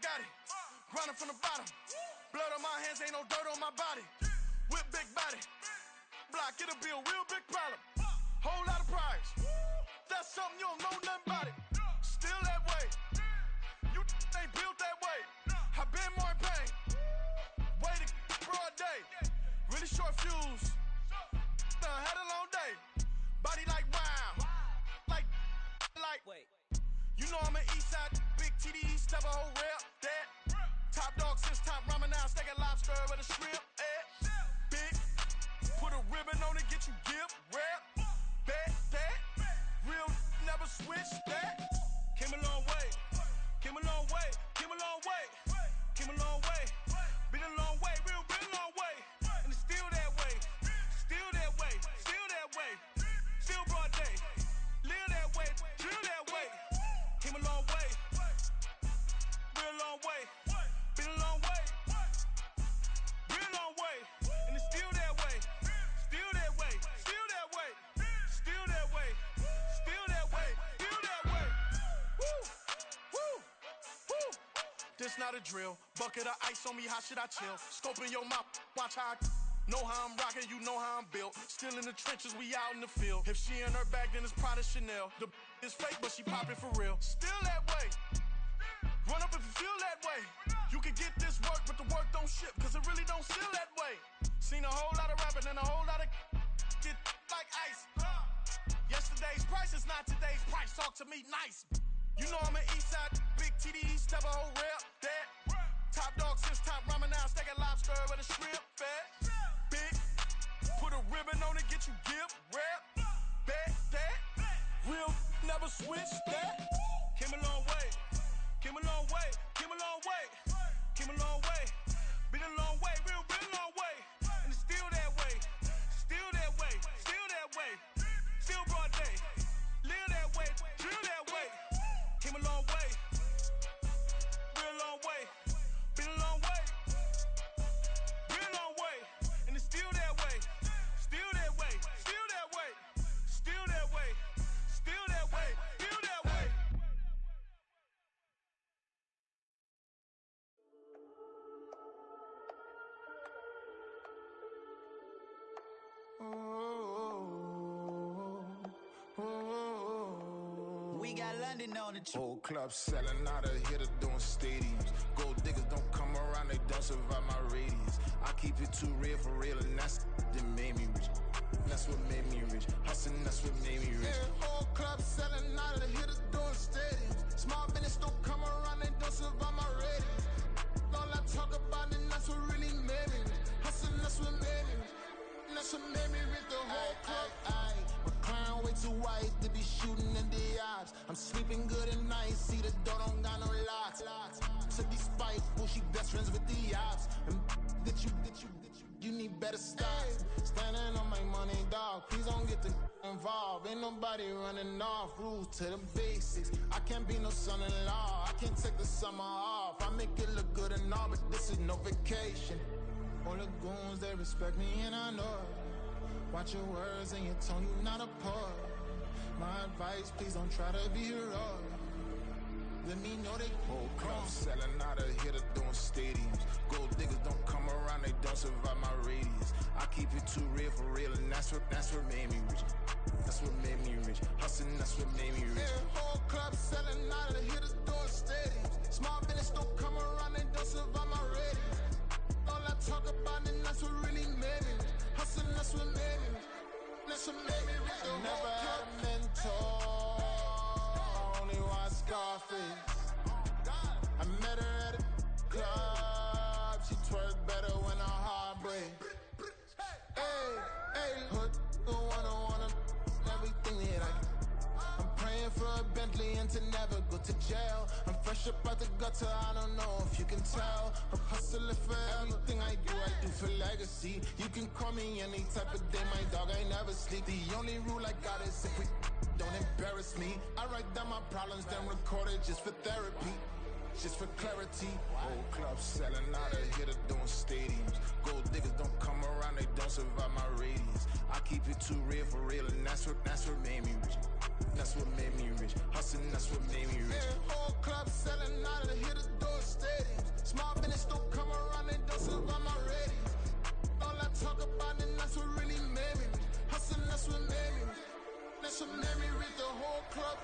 got it. Grinding from the bottom. Blood on my hands, ain't no dirt on my body. Whip big body. Block, it'll be a real big problem. Whole lot of prize. That's something you don't know nothing about it. Still that way. You ain't built that way. I been more in pain. Waited broad day. Really short fuse. Had a long day. Body like wow. Like. Wait. You know I'm an east side, big TD, step a whole rep. That. Top dog since top ramen now, steak and lobster with a shrimp. Big. Put a ribbon on it, get you gift. Rep. Bet that. Real never switch that. Came a long way. Came a long way. Came a long way. Came a long way. Been a long way. Real long way. And it's still that way. Still that way. Still that way. Still broad day. Live that way. Drill that way. Came a long way. Real long way. Been a long way. Real long way. And it's still that way. Still that way. Still that way. Still that way. Still that way. Still that way. Woo. Woo. Woo. This not a drill. Bucket of ice on me, how should I chill? Scoping your mouth, watch how I know how I'm rocking, you know how I'm built. Still in the trenches, we out in the field. If she in her bag, then it's Prada Chanel. The is fake, but she poppin' for real. Still that way. Run up if you feel that way. You can get this work, but the work don't ship, cause it really don't feel that way. Seen a whole lot of rapping and a whole lot of get like ice. Yesterday's price is not today's price. Talk to me nice. You know I'm an east side, big TD, step a whole rep. That. Top dog since top ramen now, steak and lobster with a shrimp. Fat. Big. Put a ribbon on it, get you gift. Rep. Bet that. Real never switch that. Came a long way. Came a long way. Came a long way. Came a long way. Been a long way. Real long way. And it's still that way. Still that way. Still that way. Still broad day. Live that way. Drill that way. Came a long way. Real long way. Been a long way. Real long way. And it's still that way. Still that way. Still that way. Still that way. Still that way. Still that way. We got London on the trip. Whole club selling out of here to doing stadiums. Gold diggers don't come around, they don't survive my radius. I keep it too real for real, and that's that made me rich. That's what made me rich. Hustling, that's what made me rich. Yeah, whole club selling out of here to doing stadiums. Small business don't come around, they don't survive my radius. All I talk about, and that's what really made me rich. Hustling, that's what made me rich. That's what made me rich. The whole club. My crown way too white to be shooting in the eyes. I'm sleeping good at night, see the door don't got no locks. To be spiteful, she best friends with the ops. And you need better stop. Standing on my money, dog. Please don't get involved. Ain't nobody running off. Rules to the basics. I can't be no son-in-law. I can't take the summer off. I make it look good and all, but this is no vacation. All the goons, they respect me and I know it. Watch your words and your tone, you not a poet. My advice, please don't try to be heroic. Let me know they whole club selling out of here to doing stadiums. Gold diggers don't come around, they don't survive my radius. I keep it too real for real, and that's what made me rich. That's what made me rich. Hustling, that's what made me rich. Yeah, whole club selling out of here to doing stadiums. Small business don't come around, they don't survive my radius. All I talk about, and that's what really made me rich. Hustling, that's what made me rich. That's what made me rich. I never had a mentor, only one Scarface. I met her at a club, she twerk better when her heart breaks. Hey, hood, wanna everything that I can. I'm praying for a Bentley and to never go to jail. I'm fresh up out the gutter, I don't know if you can tell. I'm hustling for everything I do for legacy. You can call me any type of day, my dog, I never sleep. The only rule I got is if we don't embarrass me. I write down my problems, then record it just for therapy. Just for clarity. Whole club selling out of here to doing stadiums. Gold diggers don't come around, they don't survive my radius. I keep it too real for real, and that's what made me rich. That's what made me rich. Hustling, that's what made me rich. Whole club selling out of hit the door stadiums. Small business don't come around, they don't survive my ratings. All I talk about it, that's what really made me rich. Hustling, that's what made me rich. That's what made me rich. The whole club.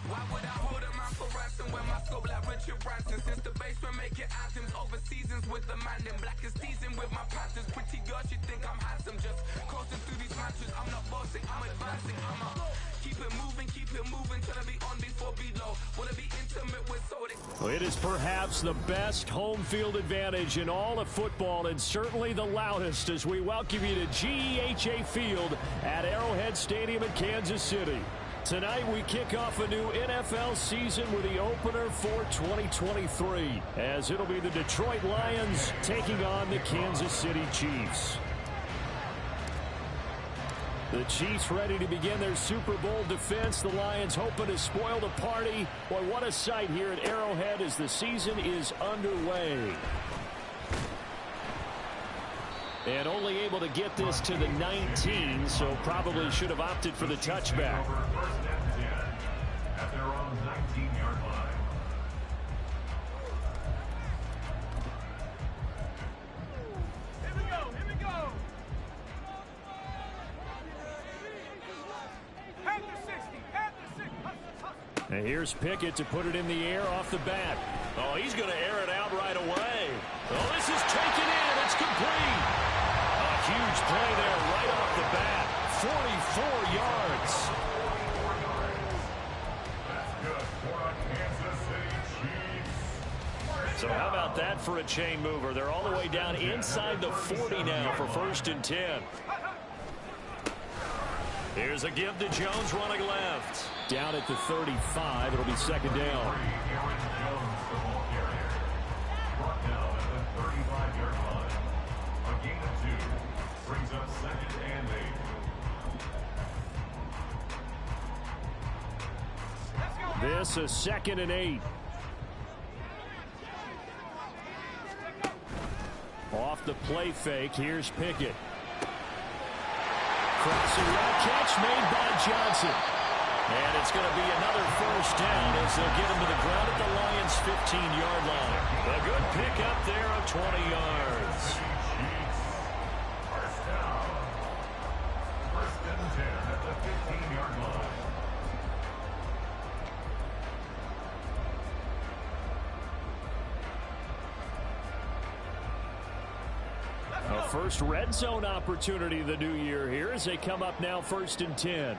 Why would I hold a mouth for ransom when my scope like Richard Branson? Since the basement making anthems over seasons with the man in black is teasing with my panthers. Pretty girl, she think I'm handsome. Just coasting through these matches. I'm not bossing, I'm advancing. I'ma keep it moving till I be on before below. Wanna be intimate with so they. Well, it is perhaps the best home field advantage in all of football, and certainly the loudest as we welcome you to GEHA Field at Arrowhead Stadium in Kansas City. Tonight we kick off a new NFL season with the opener for 2023, as it'll be the Detroit Lions taking on the Kansas City Chiefs. The Chiefs ready to begin their Super Bowl defense. The Lions hoping to spoil the party. Boy, what a sight here at Arrowhead as the season is underway. And only able to get this to the 19, so probably should have opted for the touchback. First and 10 at their own 19-yard line. Here we go. Head to 60. And here's Pickett to put it in the air off the bat. Oh, he's going to air it out right away. Oh, this is taken in. It's complete. A huge play there right off the bat. 44 yards. That's good for a Kansas City Chiefs. So how about that for a chain mover? They're all the way down inside the 40 now for 1st and 10. Here's a give to Jones running left. Down at the 35. It'll be 2nd down. Brings up 2nd and 8. This a 2nd and 8. Off the play fake, here's Pickett. Crossing route catch made by Johnson. And it's going to be another 1st down as they'll get him to the ground at the Lions' 15-yard line. A good pick up there of 20 yards. First down. 1st and 10 at the 15-yard line. A first red zone opportunity the new year here as they come up now 1st and 10.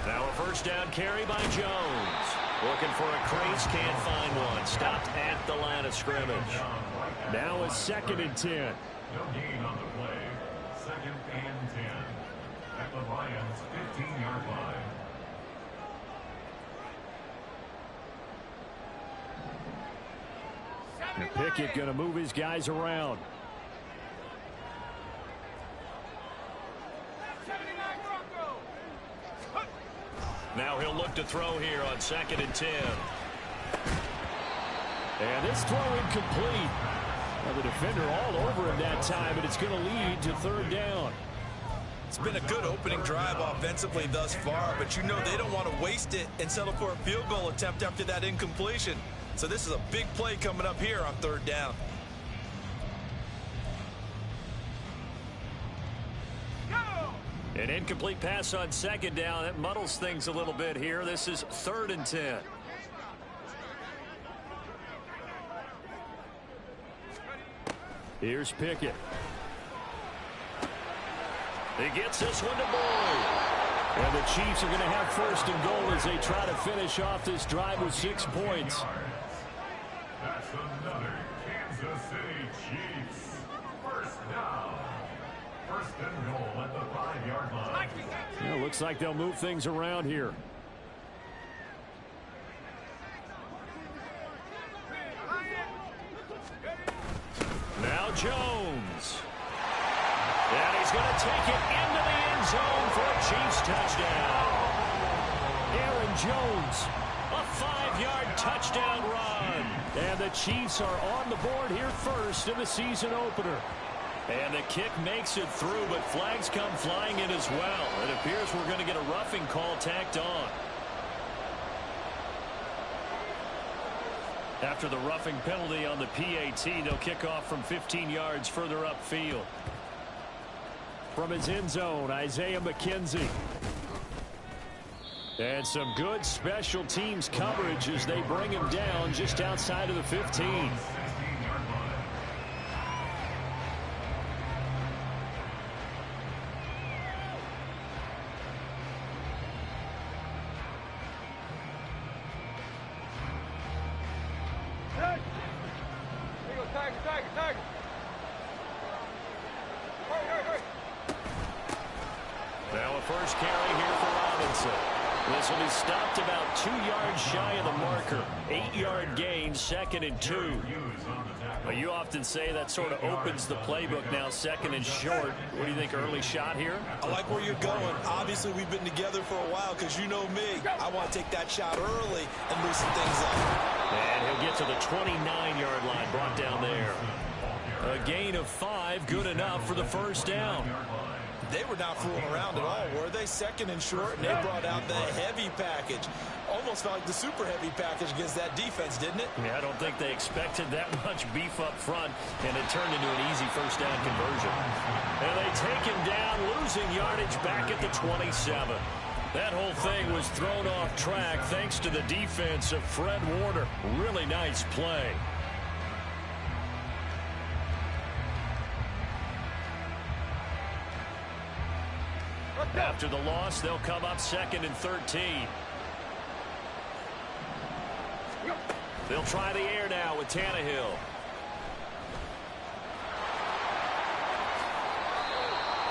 Now a 1st down carry by Jones. Looking for a crease, can't find one. Stopped at the line of scrimmage. Now a 2nd and 10. No gain on the play. 2nd and 10 at the Lions' 15-yard line. And Pickett going to move his guys around. Now he'll look to throw here on 2nd and 10. And this throw incomplete. Well, the defender all over him that time, but it's going to lead to 3rd down. It's been a good opening drive offensively thus far, but you know they don't want to waste it and settle for a field goal attempt after that incompletion. So this is a big play coming up here on 3rd down. An incomplete pass on 2nd down. That muddles things a little bit here. This is 3rd and 10. Here's Pickett. He gets this one to Boyd. And the Chiefs are going to have 1st and goal as they try to finish off this drive with 6 points. That's another Kansas City Chiefs. 1st down. 1st and goal at the 5-yard line. Yeah, looks like they'll move things around here. Jones. And he's going to take it into the end zone for a Chiefs touchdown. Aaron Jones, a 5-yard touchdown run. And the Chiefs are on the board here first in the season opener. And the kick makes it through, but flags come flying in as well. It appears we're going to get a roughing call tacked on. After the roughing penalty on the PAT, they'll kick off from 15 yards further upfield. From his end zone, Isaiah McKenzie. And some good special teams coverage as they bring him down just outside of the 15. Now a first carry here for Robinson. This will be stopped about 2 yards shy of the marker. 8-yard gain, 2nd and 2. Well, you often say that sort of opens the playbook now, 2nd and short. What do you think, early shot here? I like where you're going. Obviously, we've been together for a while because you know me. I want to take that shot early and loosen things up. And he'll get to the 29-yard line, brought down there. A gain of 5, good enough for the first down. They were not fooling around at all, were they? 2nd and short, and they brought out the heavy package. Almost felt like the super heavy package against that defense, didn't it? Yeah, I don't think they expected that much beef up front, and it turned into an easy first down conversion. And they take him down, losing yardage back at the 27. That whole thing was thrown off track thanks to the defense of Fred Warner. Really nice play. After the loss, they'll come up 2nd and 13. They'll try the air now with Tannehill.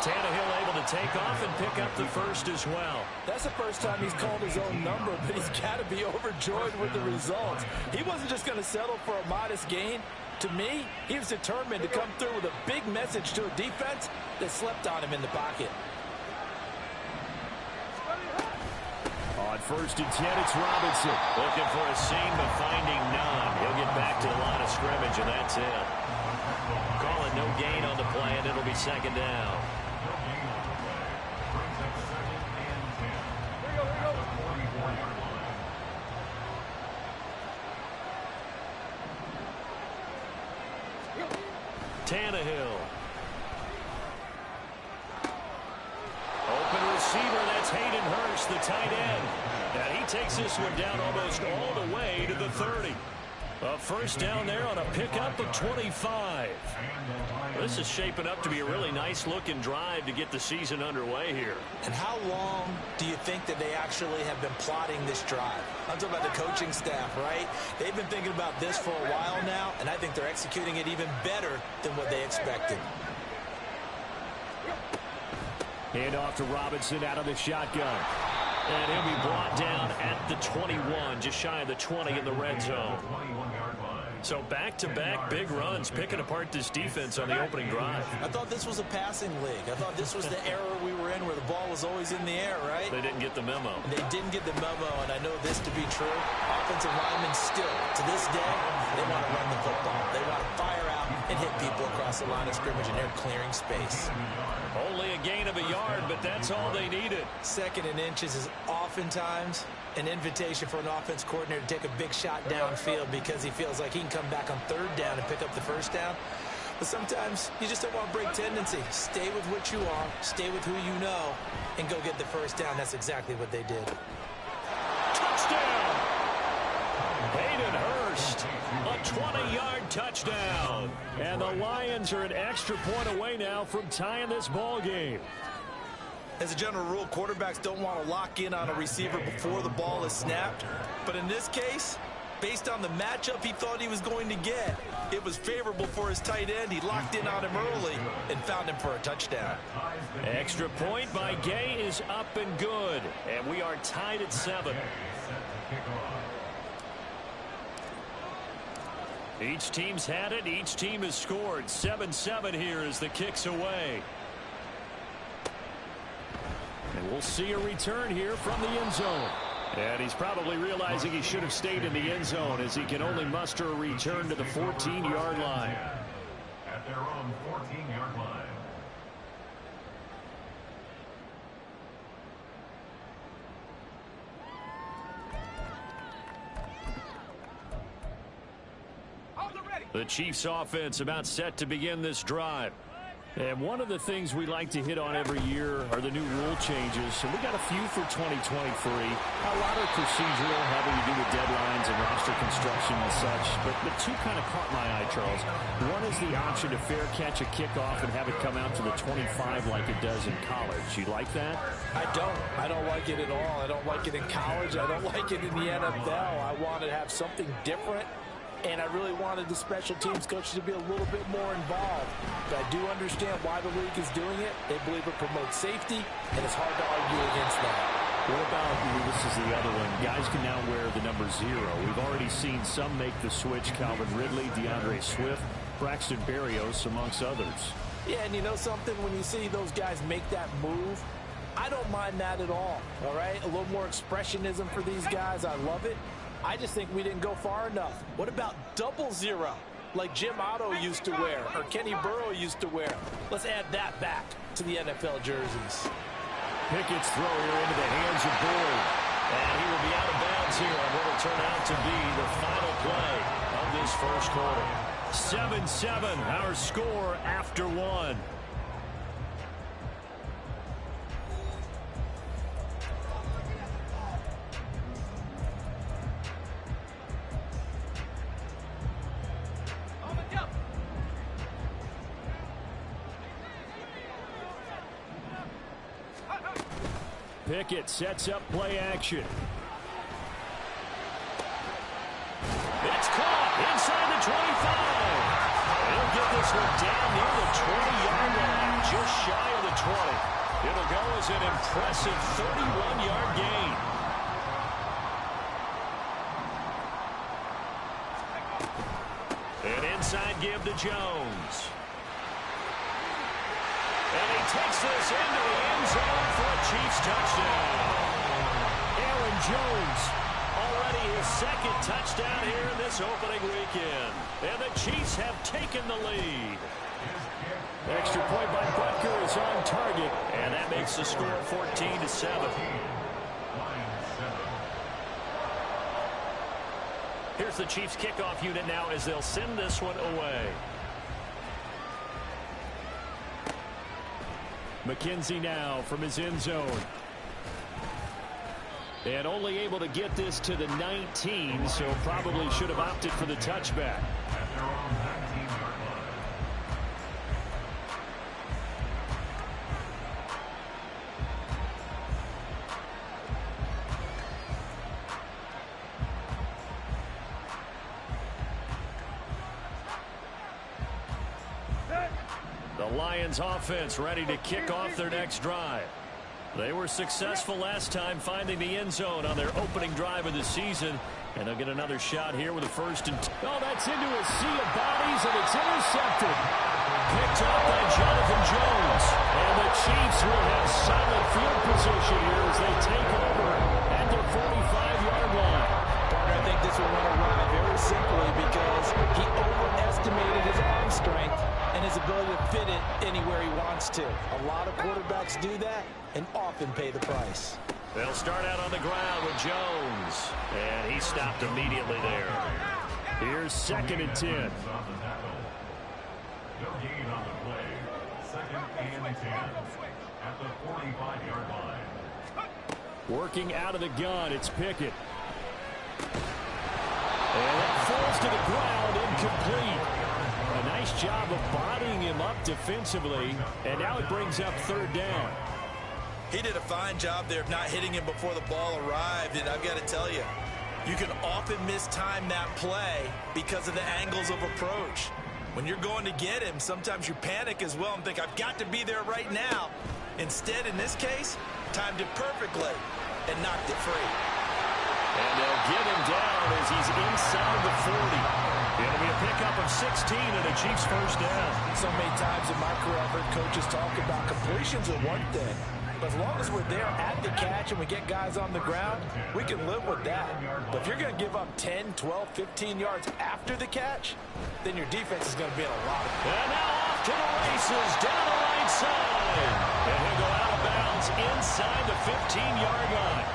Tannehill able to take off and pick up the first as well. That's the first time he's called his own number, but he's got to be overjoyed with the results. He wasn't just going to settle for a modest gain. To me, he was determined to come through with a big message to a defense that slept on him in the pocket. On 1st and 10, it's Robinson. Looking for a seam, but finding none. He'll get back to the line of scrimmage, and that's it. Calling no gain on the play, and it'll be 2nd down. Tannehill. Open receiver, that's Hayden Hurst, the tight end. And he takes this one down almost all the way to the 30. A first down there on a pickup of 25. This is shaping up to be a really nice-looking drive to get the season underway here. And how long do you think that they actually have been plotting this drive? I'm talking about the coaching staff, right? They've been thinking about this for a while now, and I think they're executing it even better than what they expected. Hand off to Robinson out of the shotgun. And he'll be brought down at the 21, just shy of the 20 in the red zone. So back-to-back big runs, picking apart this defense on the opening drive. I thought this was a passing league. I thought this was the era we were in where the ball was always in the air, right? They didn't get the memo. They didn't get the memo, and I know this to be true. Offensive linemen still, to this day, they want to run the football. They want to fire out and hit people across the line of scrimmage, and they're clearing space. Only a gain of a yard, but that's all they needed. 2nd and inches is oftentimes an invitation for an offense coordinator to take a big shot downfield because he feels like he can come back on 3rd down and pick up the first down. But sometimes you just don't want to break tendency. Stay with what you are, stay with who you know, and go get the first down. That's exactly what they did. Touchdown! Hayden Hurst, a 20-yard touchdown. And the Lions are an extra point away now from tying this ball game. As a general rule, quarterbacks don't want to lock in on a receiver before the ball is snapped. But in this case, based on the matchup he thought he was going to get, it was favorable for his tight end. He locked in on him early and found him for a touchdown. Extra point by Gay is up and good. And we are tied at 7. Each team's had it. Each team has scored. 7-7 here as the kick's away. And we'll see a return here from the end zone. And he's probably realizing he should have stayed in the end zone as he can only muster a return to the 14-yard line. At their own 14-yard line. The Chiefs offense about set to begin this drive. And one of the things we like to hit on every year are the new rule changes. And we got a few for 2023. A lot are procedural, having to do with deadlines and roster construction and such. But two kind of caught my eye, Charles. One is the option to fair catch a kickoff and have it come out to the 25 like it does in college. You like that? I don't. I don't like it at all. I don't like it in college. I don't like it in the NFL. I want to have something different. And I really wanted the special teams coaches to be a little bit more involved. But I do understand why the league is doing it. They believe it promotes safety, and it's hard to argue against that. What about, this is the other one, guys can now wear the number 0. We've already seen some make the switch. Calvin Ridley, DeAndre Swift, Braxton Berrios, amongst others. Yeah, and you know something? When you see those guys make that move, I don't mind that at all right? A little more expressionism for these guys. I love it. I just think we didn't go far enough. What about 00, like Jim Otto used to wear or Kenny Burrow used to wear? Let's add that back to the NFL jerseys. Pickett's throw here into the hands of Boyd. And he will be out of bounds here on what will turn out to be the final play of this first quarter. 7-7, our score after 1. Pickett sets up play action. It's caught inside the 25. He'll get this one down near the 20-yard line, just shy of the 20. It'll go as an impressive 31-yard gain. An inside give to Jones. And he takes this into the end zone for a Chiefs touchdown. Aaron Jones, already his second touchdown here in this opening weekend. And the Chiefs have taken the lead. Extra point by Butker is on target. And that makes the score 14-7. Here's the Chiefs kickoff unit now as they'll send this one away. McKenzie now from his end zone. And only able to get this to the 19, so probably should have opted for the touchback. The Lions offense ready to kick off their next drive. They were successful last time finding the end zone on their opening drive of the season. And they'll get another shot here with a 1st and 2. Oh, that's into a sea of bodies, and it's intercepted. Picked up by Jonathan Jones. And the Chiefs will have solid field position here as they take over at their 45-yard line. Partner, I think this one went awry very simply because he overestimated his arm strength and his ability to fit it anywhere he wants to. A lot of quarterbacks do that and often pay the price. They'll start out on the ground with Jones. And he stopped immediately there. Here's 2nd and 10. No gain on the play. 2nd and 10 at the 45-yard line. Working out of the gun, it's Pickett. And that falls to the ground, incomplete. A nice job of bodying him up defensively. And now it brings up 3rd down. He did a fine job there of not hitting him before the ball arrived, and I've got to tell you, you can often mistime that play because of the angles of approach. When you're going to get him, sometimes you panic as well and think, I've got to be there right now. Instead, in this case, timed it perfectly and knocked it free. And they'll get him down as he's inside the 40. It'll be a pickup of 16 and a Chiefs first down. So many times in my career, I've heard coaches talk about completions are one thing. But as long as we're there at the catch and we get guys on the ground, we can live with that. But if you're going to give up 10, 12, 15 yards after the catch, then your defense is going to be in a lot of trouble. And now off to the races, down the right side. And he'll go out of bounds inside the 15-yard line.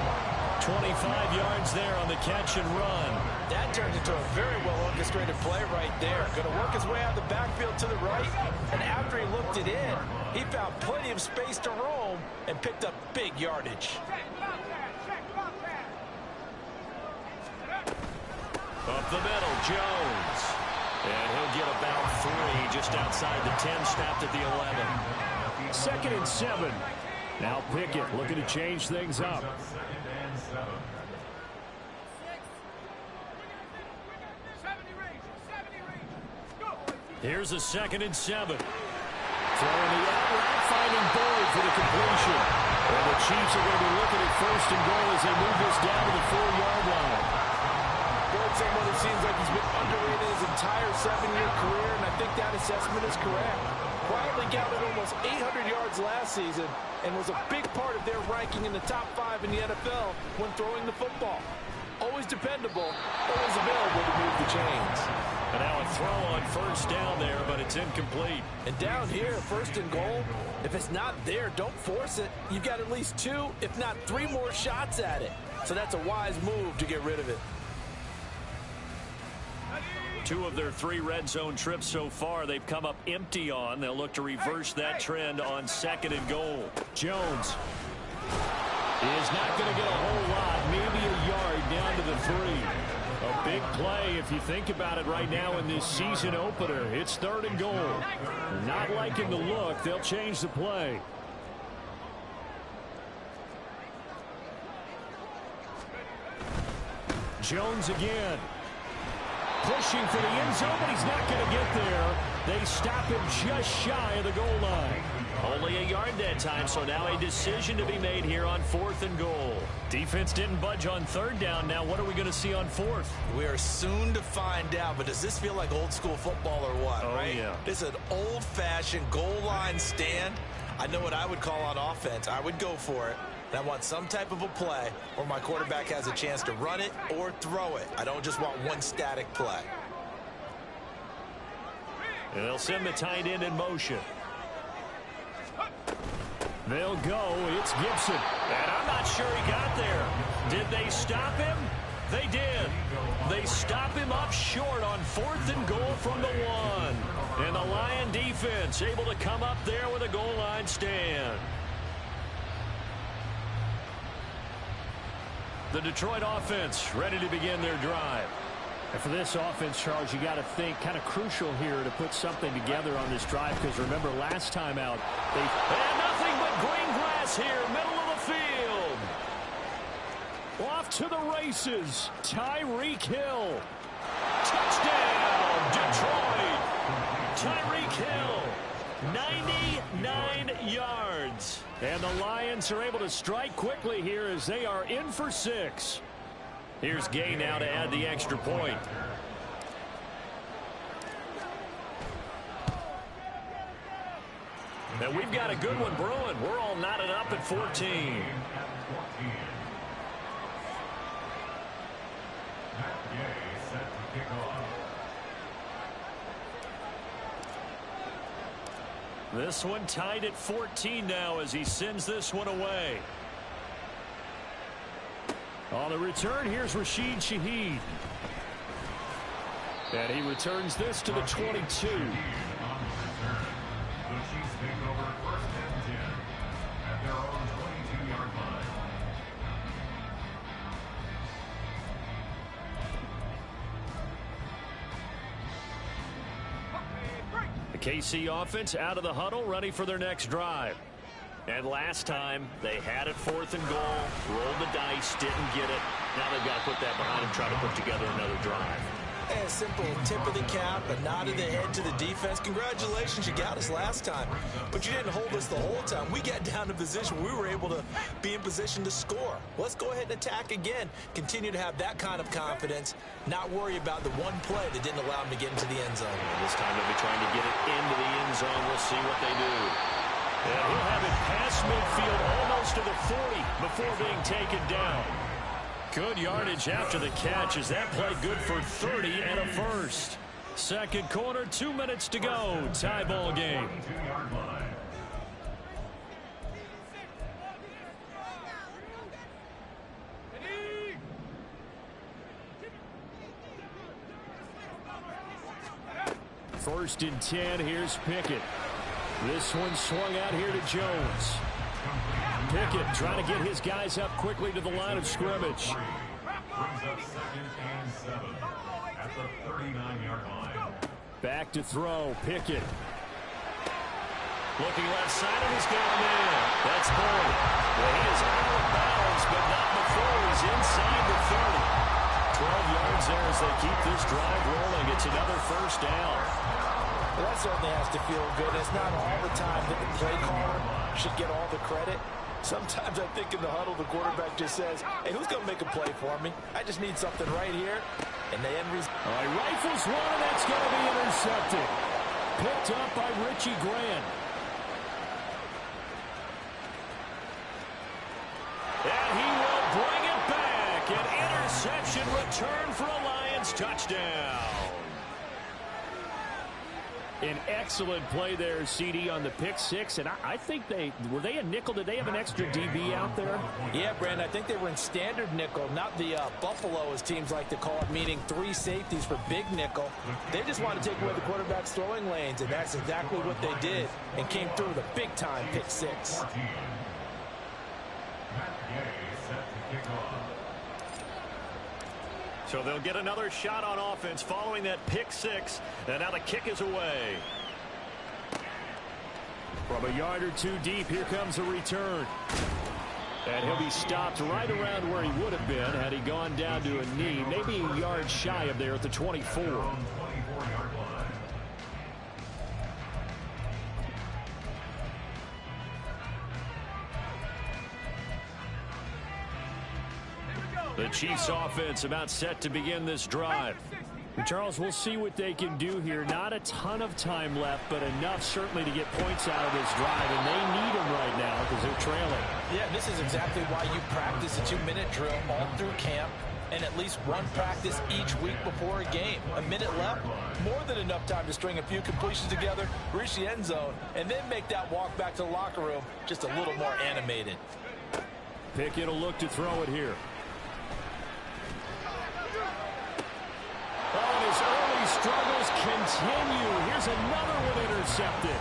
25 yards there on the catch and run. That turned into a very well-orchestrated play right there. Going to work his way out of the backfield to the right, and after he looked it in, he found plenty of space to roam and picked up big yardage. Up the middle, Jones. And he'll get about 3 just outside the 10, snapped at the 11. 2nd and 7. Now Pickett looking to change things up. Here's a 2nd and 7. Throwing the out route, finding Boyd for the completion. And the Chiefs are going to be looking at 1st and goal as they move this down to the 4-yard line. Boyd's someone who seems like he's been underrated his entire 7-year career, and I think that assessment is correct. Quietly gathered almost 800 yards last season and was a big part of their ranking in the top 5 in the NFL when throwing the football. Always dependable, always available to move the chains. And now a throw on 1st down there, but it's incomplete. And down here, 1st and goal, if it's not there, don't force it. You've got at least 2, if not 3 more shots at it. So that's a wise move to get rid of it. 2 of their 3 red zone trips so far they've come up empty on. They'll look to reverse that trend on 2nd and goal. Jones is not going to get a whole lot, maybe a yard down to the 3. A big play if you think about it right now in this season opener. It's 3rd and goal. Not liking the look. They'll change the play. Jones again. Pushing for the end zone, but he's not going to get there. They stop him just shy of the goal line. Only a yard that time, so now a decision to be made here on 4th and goal. Defense didn't budge on 3rd down. Now what are we going to see on 4th? We are soon to find out, but does this feel like old school football or what, right? Yeah. This is an old-fashioned goal line stand. I know what I would call on offense. I would go for it. And I want some type of a play where my quarterback has a chance to run it or throw it. I don't just want one static play. And they'll send the tight end in motion. They'll go. It's Gibson. And I'm not sure he got there. Did they stop him? They did. They stop him up short on 4th and goal from the 1. And the Lion defense able to come up there with a goal line stand. The Detroit offense ready to begin their drive. And for this offense, Charles, you got to think kind of crucial here to put something together on this drive, because remember last time out, they had nothing but green grass here, middle of the field. Off to the races, Tyreek Hill. Touchdown, Detroit. Tyreek Hill, 99 yards. And the Lions are able to strike quickly here as they are in for 6. Here's Gay now to add the extra point. And we've got a good one brewing. We're all knotted up at 14. This one tied at 14 now as he sends this one away. On the return, here's Rashid Shaheed. And he returns this to the 22. The KC offense out of the huddle, ready for their next drive. And last time, they had it 4th and goal, rolled the dice, didn't get it. Now they've got to put that behind them, try to put together another drive. A simple tip of the cap, a nod of the head to the defense. Congratulations, you got us last time. But you didn't hold us the whole time. We got down to position. We were able to be in position to score. Let's go ahead and attack again. Continue to have that kind of confidence. Not worry about the one play that didn't allow them to get into the end zone. This time they'll be trying to get it into the end zone. We'll see what they do. And he'll have it past midfield almost to the 40 before being taken down. Good yardage after the catch. Is that play good for 30 and a first? Second quarter, 2 minutes to go. Tie ball game. First and 10. Here's Pickett. This one swung out here to Jones. Pickett trying to get his guys up quickly to the line of scrimmage. Brings up 2nd and 7 at the 39-yard line. Back to throw. Pickett. Looking left side, and he's got him in. That's Boyd. Well, he is out of bounds, but not before he's inside the 30. 12 yards there as they keep this drive rolling. It's another first down. Well, that certainly has to feel good. It's not all the time that the play caller should get all the credit. Sometimes I think in the huddle, the quarterback just says, hey, who's going to make a play for me? I just need something right here. And the end result. All right, rifles one, and that's going to be intercepted. Picked up by Richie Grant. And he will bring it back. An interception return for a Lions touchdown. An excellent play there, CD, on the pick six. And I think were they a nickel? Did they have an extra DB out there? Yeah, Brandon, I think they were in standard nickel, not the Buffalo, as teams like to call it, meaning 3 safeties for big nickel. They just want to take away the quarterback's throwing lanes, and that's exactly what they did and came through with a big-time pick six. So they'll get another shot on offense following that pick six. And now the kick is away. From a yard or two deep, here comes a return. And he'll be stopped right around where he would have been had he gone down to a knee. Maybe a yard shy of there at the 24. The Chiefs offense about set to begin this drive. Charles, we'll see what they can do here. Not a ton of time left, but enough certainly to get points out of this drive, and they need them right now because they're trailing. Yeah, this is exactly why you practice a 2-minute drill all through camp and at least one practice each week before a game. A minute left, more than enough time to string a few completions together, reach the end zone, and then make that walk back to the locker room just a little more animated. Pickett will look to throw it here. Oh, his early struggles continue. Here's another one intercepted.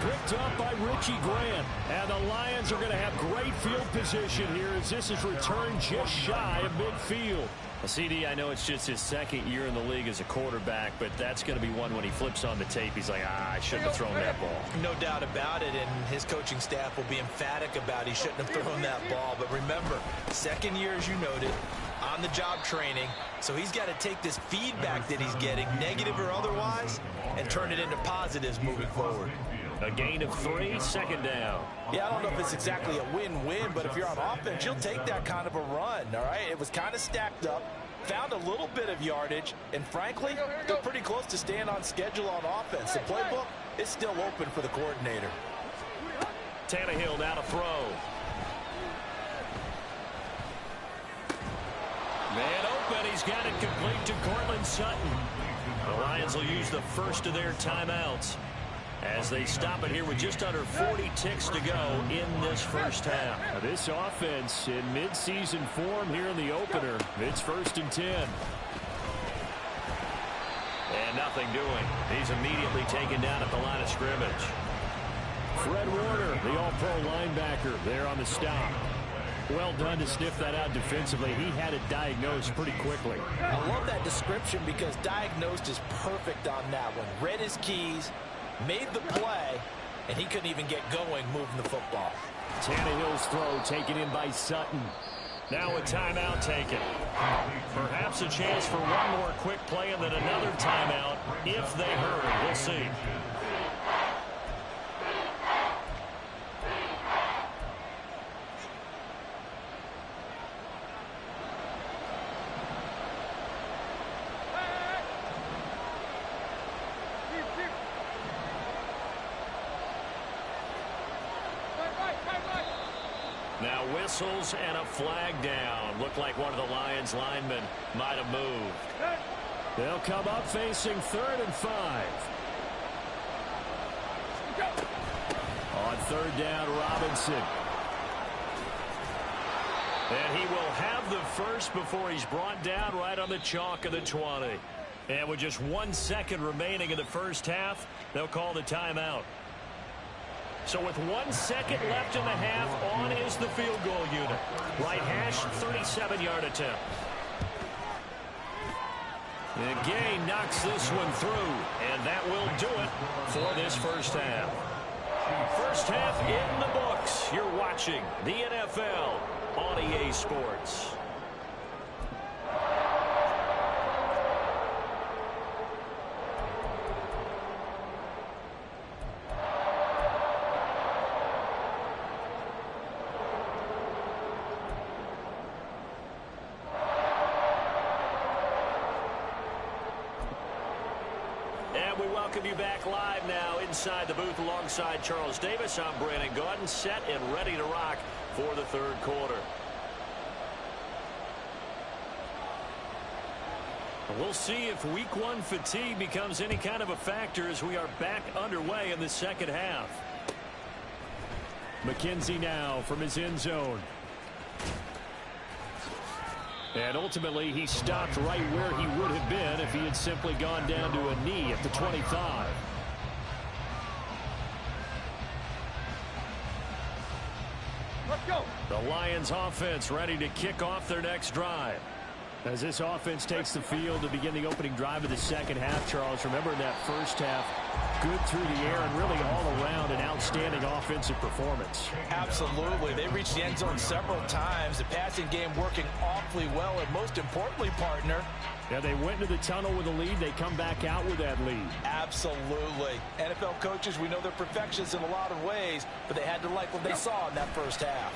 Picked up by Richie Grant. And the Lions are going to have great field position here as this is returned just shy of midfield. Well, CD, I know it's just his second year in the league as a quarterback, but that's going to be one when he flips on the tape. He's like, I shouldn't have thrown that ball. No doubt about it, and his coaching staff will be emphatic about he shouldn't have thrown that ball. But remember, second year, as you noted, on-the-job training, so he's got to take this feedback that he's getting, negative or otherwise, and turn it into positives moving forward. A gain of 3, second down. Yeah, I don't know if it's exactly a win-win, but if you're on offense, you'll take that kind of a run, all right? It was kind of stacked up, found a little bit of yardage, and frankly, they're pretty close to staying on schedule on offense. The playbook is still open for the coordinator. Tannehill now to throw. Man open, he's got it complete to Cortland Sutton. The Lions will use the first of their timeouts as they stop it here with just under 40 ticks to go in this first half. Now this offense in midseason form here in the opener. It's 1st and 10. And nothing doing. He's immediately taken down at the line of scrimmage. Fred Warner, the all-pro linebacker, there on the stop. Well done to sniff that out defensively. He had it diagnosed pretty quickly. I love that description because diagnosed is perfect on that one. Read his keys, made the play, and he couldn't even get going moving the football. Tannehill's throw taken in by Sutton. Now a timeout taken. Perhaps a chance for one more quick play and then another timeout if they hurry. We'll see. Now whistles and a flag down. Looked like one of the Lions linemen might have moved. They'll come up facing 3rd and 5. On 3rd down, Robinson. And he will have the first before he's brought down right on the chalk of the 20. And with just 1 second remaining in the first half, they'll call the timeout. So with 1 second left in the half, on is the field goal unit. Right hash, 37-yard attempt. And Gay knocks this one through, and that will do it for this first half. First half in the books. You're watching the NFL on EA Sports. And we welcome you back live now inside the booth alongside Charles Davis. I'm Brandon Gaudin, set and ready to rock for the third quarter. We'll see if week 1 fatigue becomes any kind of a factor as we are back underway in the second half. McKenzie now from his end zone. And ultimately, he stopped right where he would have been if he had simply gone down to a knee at the 25. Let's go. The Lions offense ready to kick off their next drive. As this offense takes the field to begin the opening drive of the second half, Charles, remember in that first half, good through the air and really all around an outstanding offensive performance. Absolutely. They reached the end zone several times. The passing game working awfully well, and most importantly, partner. Yeah, they went into the tunnel with a lead. They come back out with that lead. Absolutely. NFL coaches, we know they're perfectionists in a lot of ways, but they had to like what they saw in that first half.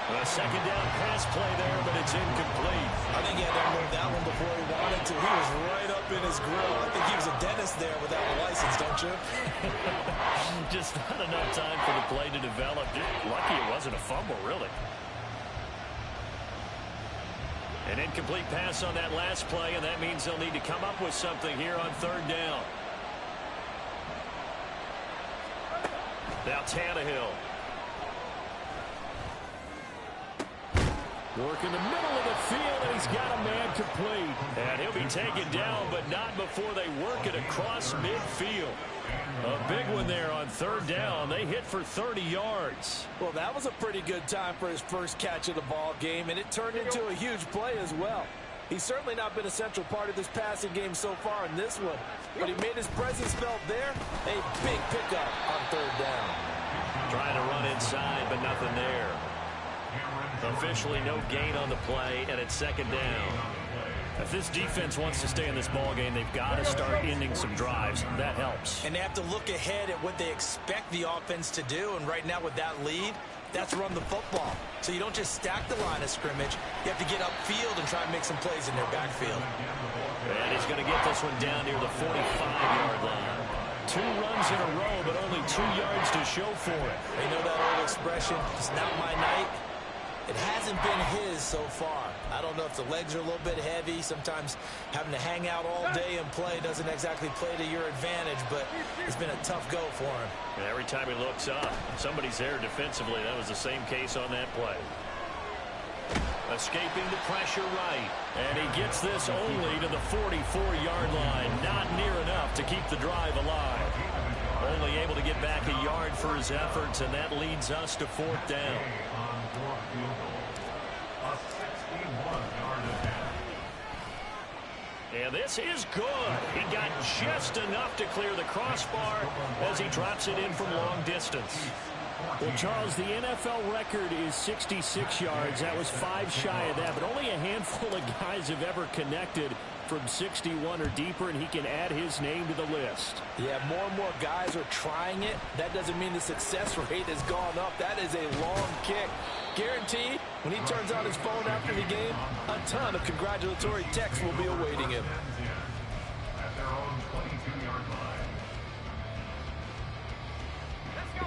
A second down pass play there, but it's incomplete. I think he had to unload that one before he wanted to. He was right up in his grill. I think he was a dentist there without a license, don't you? Just not enough time for the play to develop. Lucky it wasn't a fumble, really. An incomplete pass on that last play, and that means they'll need to come up with something here on 3rd down. Now Tannehill. Work in the middle of the field, and he's got a man complete. And he'll be taken down, but not before they work it across midfield. A big one there on 3rd down. They hit for 30 yards. Well, that was a pretty good time for his first catch of the ball game, and it turned into a huge play as well. He's certainly not been a central part of this passing game so far in this one, but he made his presence felt there. A big pickup on 3rd down. Trying to run inside, but nothing there. Officially no gain on the play, and it's 2nd down. If this defense wants to stay in this ball game, they've got to start ending some drives. That helps. And they have to look ahead at what they expect the offense to do, and right now with that lead, that's run the football. So you don't just stack the line of scrimmage. You have to get upfield and try and make some plays in their backfield. And he's going to get this one down near the 45-yard line. 2 runs in a row, but only 2 yards to show for it. You know that old expression, it's not my night. It hasn't been his so far. I don't know if the legs are a little bit heavy. Sometimes having to hang out all day and play doesn't exactly play to your advantage, but it's been a tough go for him. And every time he looks up, somebody's there defensively. That was the same case on that play. Escaping the pressure right. And he gets this only to the 44-yard line. Not near enough to keep the drive alive. Only able to get back a yard for his efforts, and that leads us to 4th down. And this is good. He got just enough to clear the crossbar as he drops it in from long distance. Well, Charles, the NFL record is 66 yards. That was 5 shy of that, but only a handful of guys have ever connected from 61 or deeper, and he can add his name to the list. Yeah, more and more guys are trying it. That doesn't mean the success rate has gone up. That is a long kick. Guaranteed, when he turns on his phone after the game, a ton of congratulatory texts will be awaiting him. At their own 22-yard line.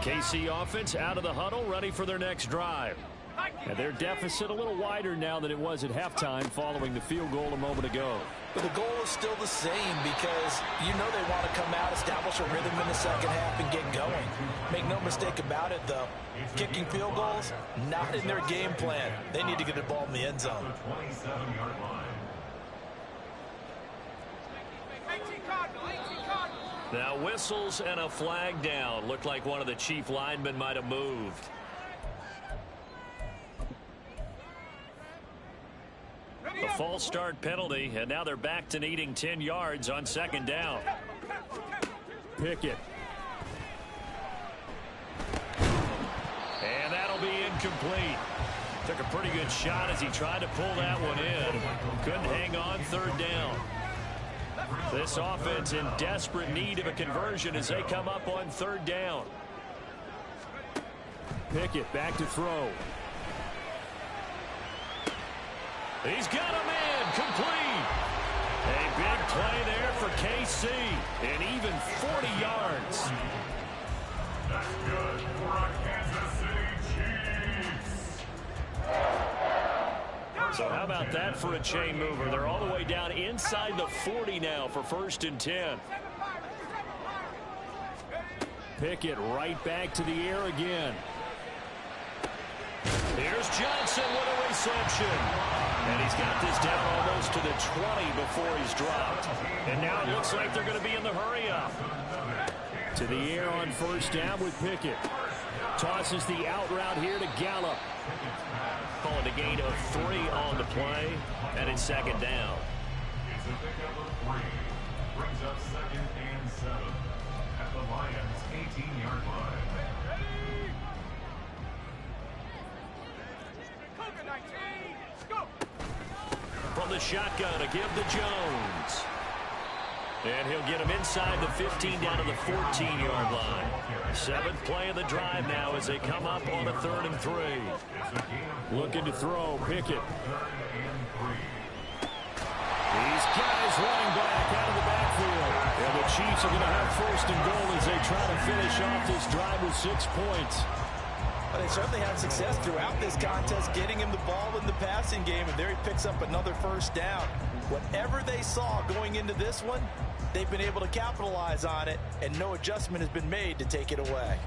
KC offense out of the huddle, ready for their next drive. And their deficit a little wider now than it was at halftime following the field goal a moment ago. But the goal is still the same because you know they want to come out, establish a rhythm in the second half, and get going. Make no mistake about it, though. Kicking field goals, not in their game plan. They need to get the ball in the end zone. The 27-yard line. Now whistles and a flag down. Looked like one of the chief linemen might have moved. A false start penalty, and now they're back to needing 10 yards on second down. Pickett. And that'll be incomplete. Took a pretty good shot as he tried to pull that one in. Couldn't hang on third down. This offense in desperate need of a conversion as they come up on third down. Pickett back to throw. He's got a man complete. A big play there for KC. And even 40 yards. That's good for our Kansas City Chiefs. So how about that for a chain mover? They're all the way down inside the 40 now for 1st and 10. Pickett right back to the air again. Here's Johnson with a reception. And he's got this down almost to the 20 before he's dropped. And now it looks like they're going to be in the hurry up. To the air on 1st down with Pickett. Tosses the out route here to Gallup. Calling a gain of 3 on the play. And it's second down. It's a pickup of 3. Brings up 2nd and 7 at the Lions' 18-yard line. From the shotgun to give to Jones. And he'll get him inside the 15 down to the 14-yard line. 7th play of the drive now as they come up on a 3rd and 3. Looking to throw, Pickett. These guys running back out of the backfield. And the Chiefs are going to have 1st and goal as they try to finish off this drive with 6 points. Well, they certainly had success throughout this contest, getting him the ball in the passing game, and there he picks up another 1st down. Whatever they saw going into this one, they've been able to capitalize on it, and no adjustment has been made to take it away.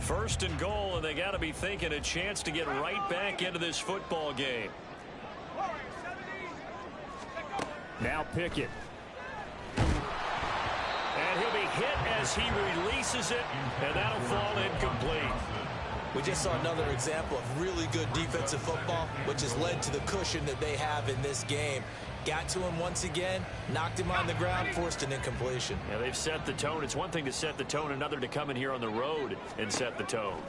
1st and goal, and they got to be thinking a chance to get right back into this football game. Now Pickett. And he'll be hit as he releases it, and that'll fall incomplete. We just saw another example of really good defensive football, which has led to the cushion that they have in this game. Got to him once again, knocked him on the ground, forced an incompletion. Yeah, they've set the tone. It's one thing to set the tone, another to come in here on the road and set the tone.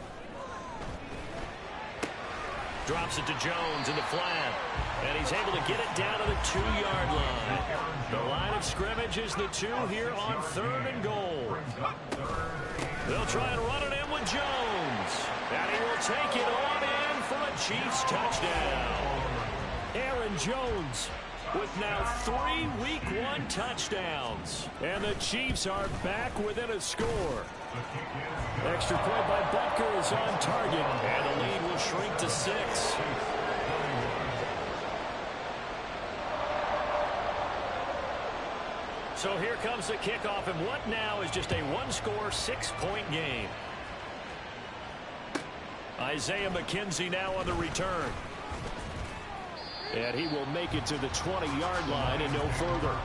Drops it to Jones in the flat. And he's able to get it down to the 2-yard line. The line of scrimmage is the 2 here on 3rd and goal. They'll try and run it in with Jones. And he will take it on in for a Chiefs touchdown. Aaron Jones with now 3 Week 1 touchdowns. And the Chiefs are back within a score. Extra point by Butker is on target. And the lead will shrink to 6. So here comes the kickoff, and what now is just a 1-score, 6-point game. Isaiah McKenzie now on the return. And he will make it to the 20-yard line and no further.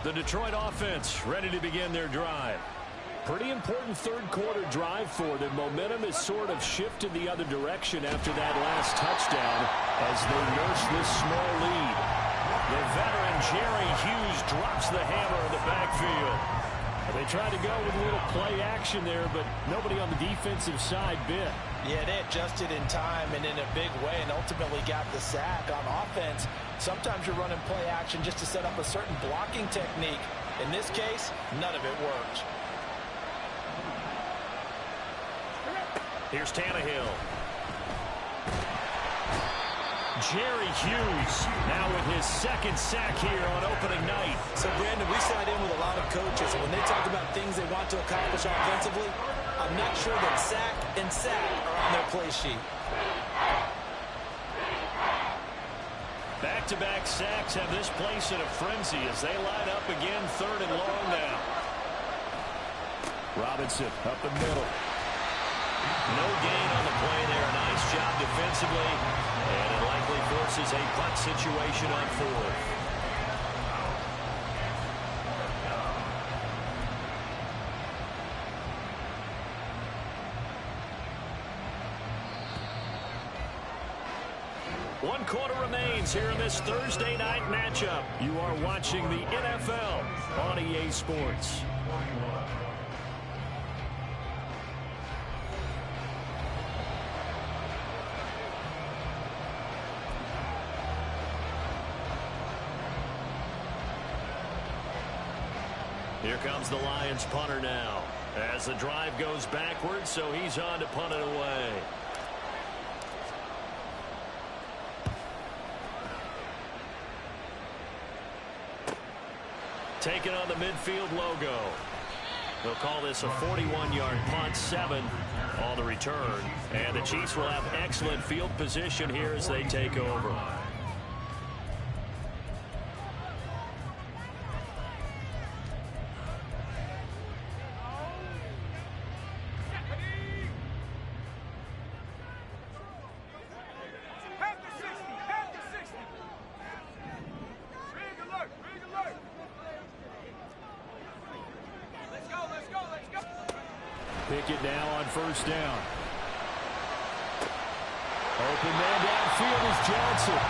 The Detroit offense ready to begin their drive. Pretty important third quarter drive for them. Momentum has sort of shifted the other direction after that last touchdown as they nurse this small lead. The veteran Jerry Hughes drops the hammer in the backfield. They tried to go with a little play action there, but nobody on the defensive side bit. Yeah, they adjusted in time and in a big way and ultimately got the sack. On offense, sometimes you're running play action just to set up a certain blocking technique. In this case, none of it worked. Here's Tannehill. Jerry Hughes now with his second sack here on opening night. So, Brandon, we sat in with a lot of coaches, and when they talk about things they want to accomplish offensively, I'm not sure that sack and sack are on their play sheet. Back-to-back sacks have this place in a frenzy as they line up again, 3rd and long now. Robinson up the middle. No gain on the play there. Nice job defensively. And it likely forces a punt situation on 4th. One quarter remains here in this Thursday night matchup. You are watching the NFL on EA Sports. Here comes the Lions punter now as the drive goes backwards, so he's on to punt it away. Taking on the midfield logo. They'll call this a 41-yard punt, 7 on the return. And the Chiefs will have excellent field position here as they take over. Pickett now on 1st down. Open man downfield is Johnson.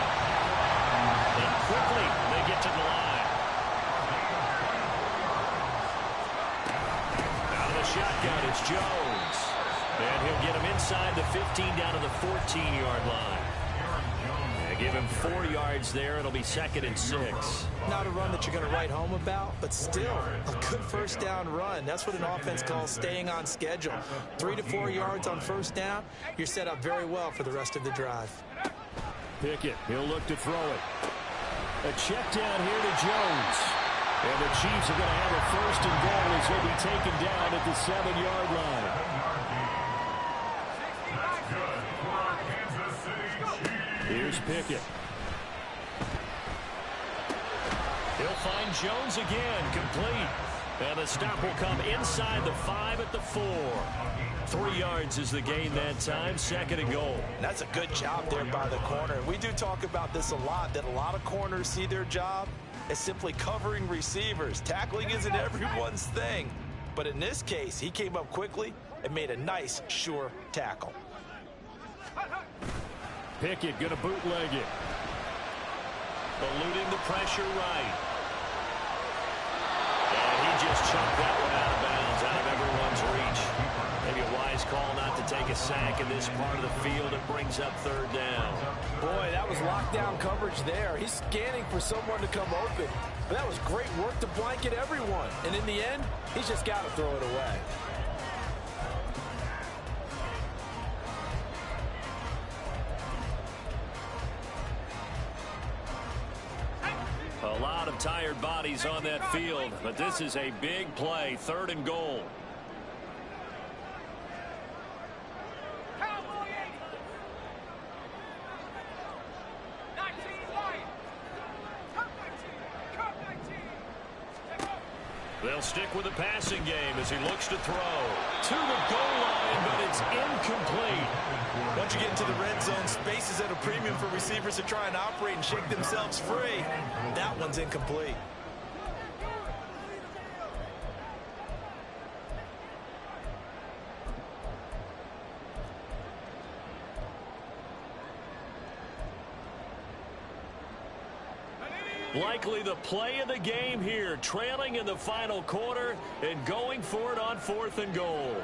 And quickly they get to the line. Out of the shotgun, it's Jones. And he'll get him inside the 15 down to the 14-yard line. And give him 4 yards there. It'll be 2nd and 6. Not a run that you're going to write home about, but still a good 1st down run. That's what an offense calls staying on schedule. 3 to 4 yards on 1st down, you're set up very well for the rest of the drive. Pickett, he'll look to throw it. A check down here to Jones. And the Chiefs are going to have a 1st and goal as he'll be taken down at the 7-yard line. Here's Pickett. He'll find Jones again, complete. And the stop will come inside the 5 at the 4. 3 yards is the gain that time, 2nd and goal. And that's a good job there by the corner. We do talk about this a lot, that a lot of corners see their job as simply covering receivers. Tackling isn't everyone's thing. But in this case, he came up quickly and made a nice, sure tackle. Pickett going to bootleg it. Eluding the pressure right. And he just chucked that one out of bounds, out of everyone's reach. Maybe a wise call not to take a sack in this part of the field. It brings up 3rd down. Boy, that was lockdown coverage there. He's scanning for someone to come open. But that was great work to blanket everyone. And in the end, he's just got to throw it away. A lot of tired bodies on that field, but this is a big play, 3rd and goal. They'll stick with the passing game as he looks to throw. To the goal line, but it's incomplete. Once you get into the red zone, space is at a premium for receivers to try and operate and shake themselves free. That one's incomplete. likely the play of the game here, trailing in the final quarter and going for it on 4th and goal.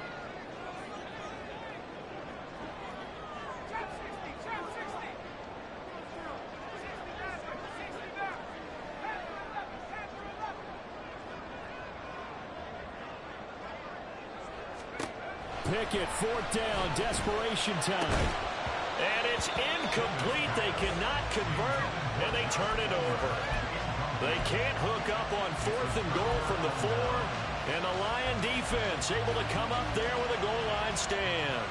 Pickett, 4th down, desperation time. And it's incomplete. They cannot convert, and they turn it over. They can't hook up on 4th and goal from the 4, and the Lion defense able to come up there with a goal line stand.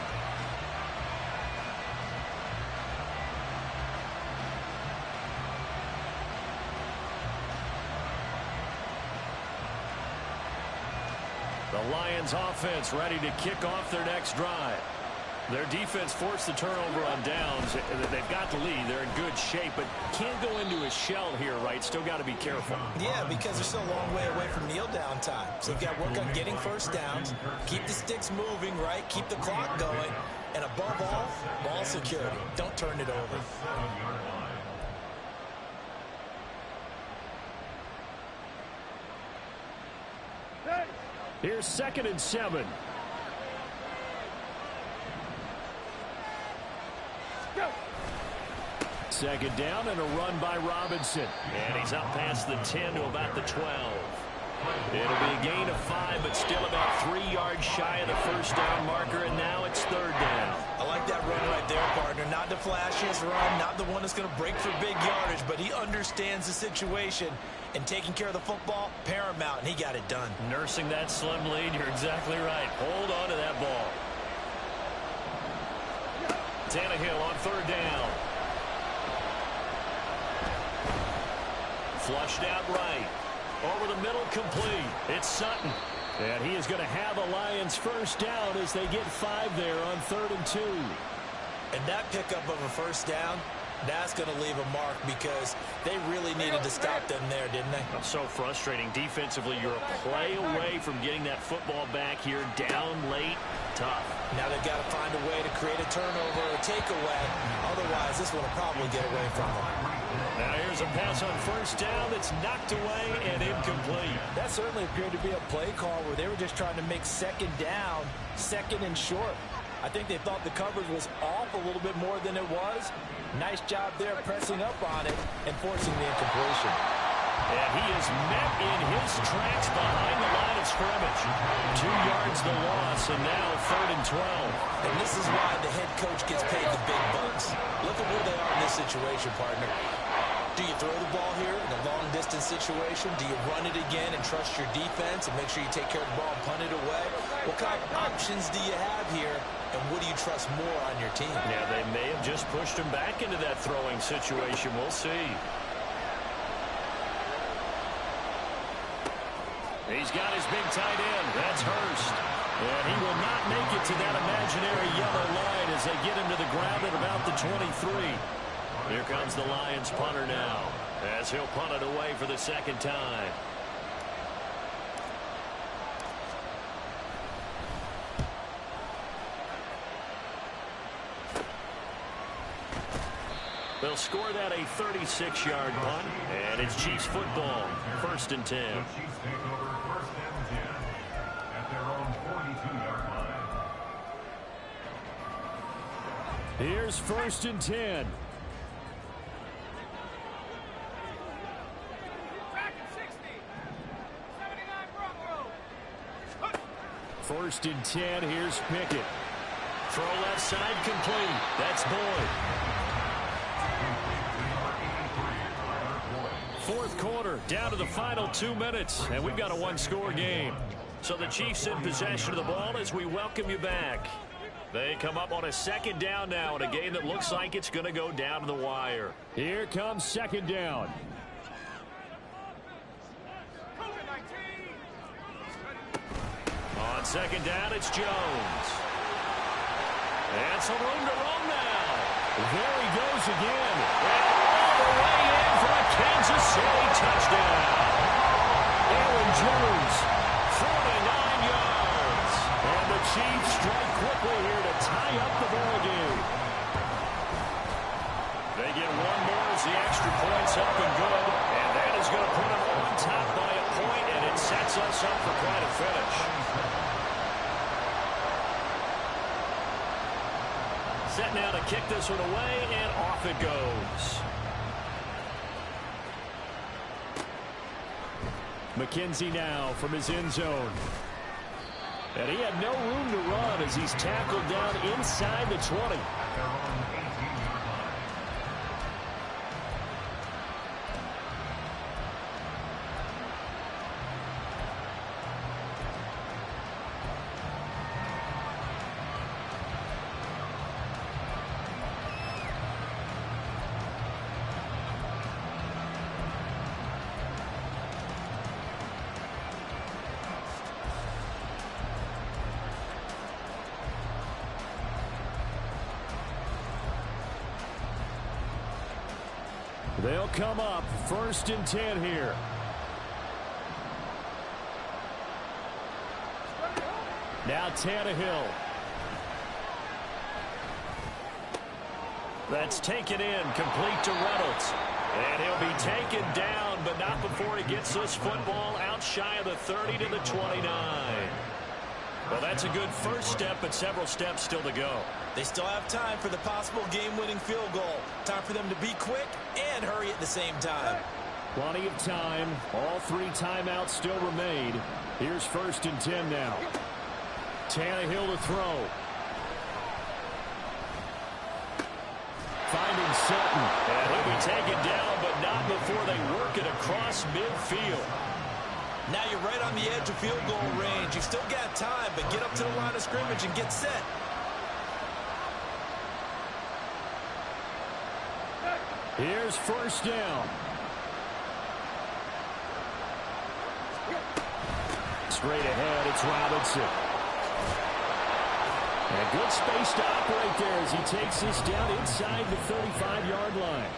The Lions offense ready to kick off their next drive. Their defense forced the turnover on downs. They've got the lead. They're in good shape, but can't go into a shell here, right? Still got to be careful. Yeah, because they're still a long way away from kneel down time. So you've got to work on getting first downs, keep the sticks moving, right? Keep the clock going, and above all, ball security. Don't turn it over. Here's 2nd and 7. Second down and a run by Robinson. And he's up past the 10 to about the 12. It'll be a gain of 5, but still about 3 yards shy of the first down marker, and now it's 3rd down. I like that run right there, partner. Not the flashiest run, not the one that's going to break for big yardage, but he understands the situation, and taking care of the football, paramount, and he got it done. Nursing that slim lead, you're exactly right. Hold on to that ball. Tannehill on 3rd down. Flushed out right. Over the middle, complete. It's Sutton. And he is going to have a Lions first down as they get 5 there on 3rd and 2. And that pickup of a first down, that's going to leave a mark because they really needed to stop them there, didn't they? So frustrating. Defensively, you're a play away from getting that football back here. Down late, tough. Now they've got to find a way to create a turnover or a takeaway. Otherwise, this one will probably get away from them. Now here's a pass on first down that's knocked away and incomplete. That certainly appeared to be a play call where they were just trying to make 2nd down, 2nd and short. I think they thought the coverage was off a little bit more than it was. Nice job there pressing up on it and forcing the incompletion. And he is met in his tracks behind the line of scrimmage. 2 yards the loss, and now 3rd and 12. And this is why the head coach gets paid the big bucks. Look at where they are in this situation, partner. Do you throw the ball here in a long-distance situation? Do you run it again and trust your defense and make sure you take care of the ball and punt it away? What kind of options do you have here, and what do you trust more on your team? Yeah, they may have just pushed him back into that throwing situation. We'll see. He's got his big tight end. That's Hurst. And he will not make it to that imaginary yellow line as they get him to the ground at about the 23. Here comes the Lions punter now as he'll punt it away for the 2nd time. They'll score that a 36-yard punt, and it's Chiefs football, 1st and 10. The Chiefs take over 1st and 10 at their own 42-yard line. Here's 1st and 10. First and 10, here's Pickett. Throw left side complete. That's Boyd. 4th quarter, down to the final 2 minutes, and we've got a 1-score game. So the Chiefs in possession of the ball as we welcome you back. They come up on a 2nd down now in a game that looks like it's going to go down to the wire. Here comes 2nd down. On 2nd down, it's Jones. And some room to run now. There he goes again. And all the way in for a Kansas City touchdown. Aaron Jones, 49 yards. And the Chiefs strike quickly here to tie up the ball game. They get one more as the extra point's up and good. And that is He's going to put him on top by a point, and it sets us up for quite a finish. Set now to kick this one away, and off it goes. McKenzie now from his end zone. And he had no room to run as he's tackled down inside the 20. They'll come up 1st and 10 here. Now Tannehill. That's taken in, complete to Reynolds. And he'll be taken down, but not before he gets this football out shy of the 30 to the 29. Well, that's a good first step, but several steps still to go. They still have time for the possible game-winning field goal. Time for them to be quick and hurry at the same time. Plenty of time. All 3 timeouts still remain. Here's 1st and 10 now. Tannehill to throw. Finding Sutton. And he'll be taken down, but not before they work it across midfield. Now you're right on the edge of field goal range. You've still got time, but get up to the line of scrimmage and get set. Here's 1st down. Straight ahead, it's Robinson. And good space to operate there as he takes this down inside the 35-yard line.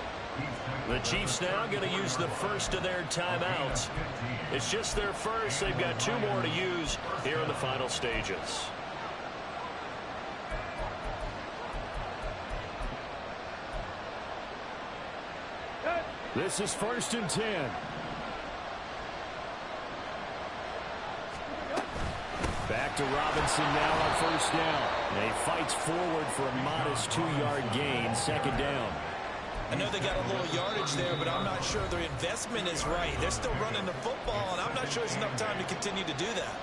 The Chiefs now going to use the first of their timeouts. It's just their first. They've got 2 more to use here in the final stages. This is 1st and 10. Back to Robinson now on 1st down. And he fights forward for a modest 2-yard gain, 2nd down. I know they got a little yardage there, but I'm not sure their investment is right. They're still running the football, and I'm not sure there's enough time to continue to do that.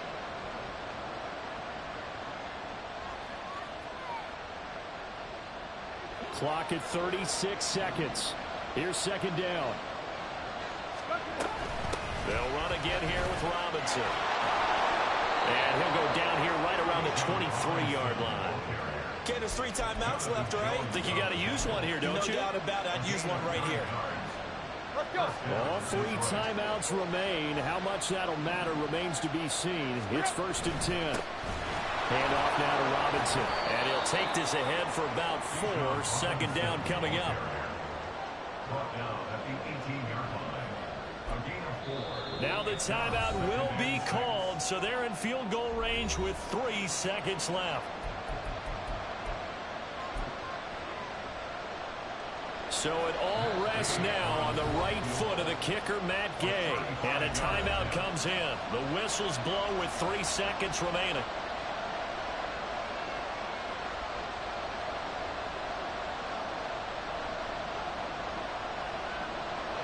Clock at 36 seconds. Here's 2nd down. They'll run again here with Robinson. And he'll go down here right around the 23-yard line. Okay, there's 3 timeouts left, right? I think you got to use one here, don't you? No doubt about it. I'd use one right here. All 3 timeouts remain. How much that'll matter remains to be seen. It's 1st and 10. Handoff now to Robinson. And he'll take this ahead for about 4. 2nd down coming up. Now the timeout will be called, so they're in field goal range with 3 seconds left. So it all rests now on the right foot of the kicker, Matt Gay. And a timeout comes in. The whistles blow with 3 seconds remaining.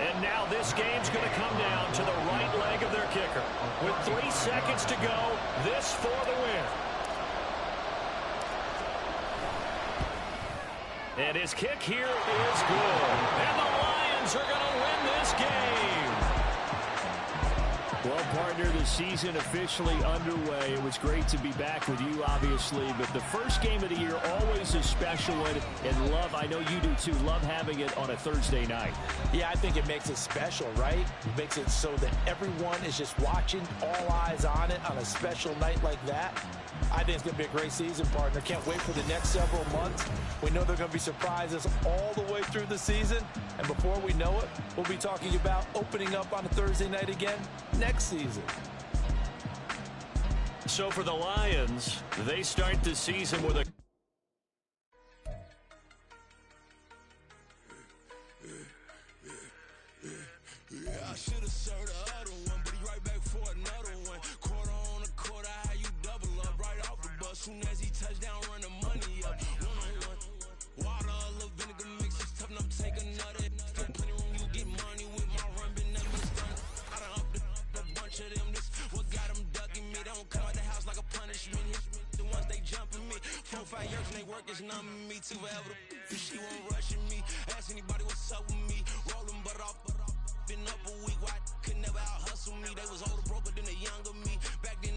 And now this game's going to come down to the right leg of their kicker. With 3 seconds to go, this for the win. And his kick here is good. And the Lions are going to win this game. Well, partner, the season officially underway. It was great to be back with you, obviously. But the first game of the year, always a special one. And love, I know you do too, love having it on a Thursday night. Yeah, I think it makes it special, right? It makes it so that everyone is just watching, all eyes on it on a special night like that. I think it's going to be a great season, partner. Can't wait for the next several months. We know there are going to be surprises all the way through the season. And before we know it, we'll be talking about opening up on a Thursday night again next season. So for the Lions, they start the season with a... I should have work is numbing me too forever. She won't rushing me. Ask anybody what's up with me. Rolling butt off. Been up a week. Why could never out hustle me? They was older, broker than the younger me. Back then.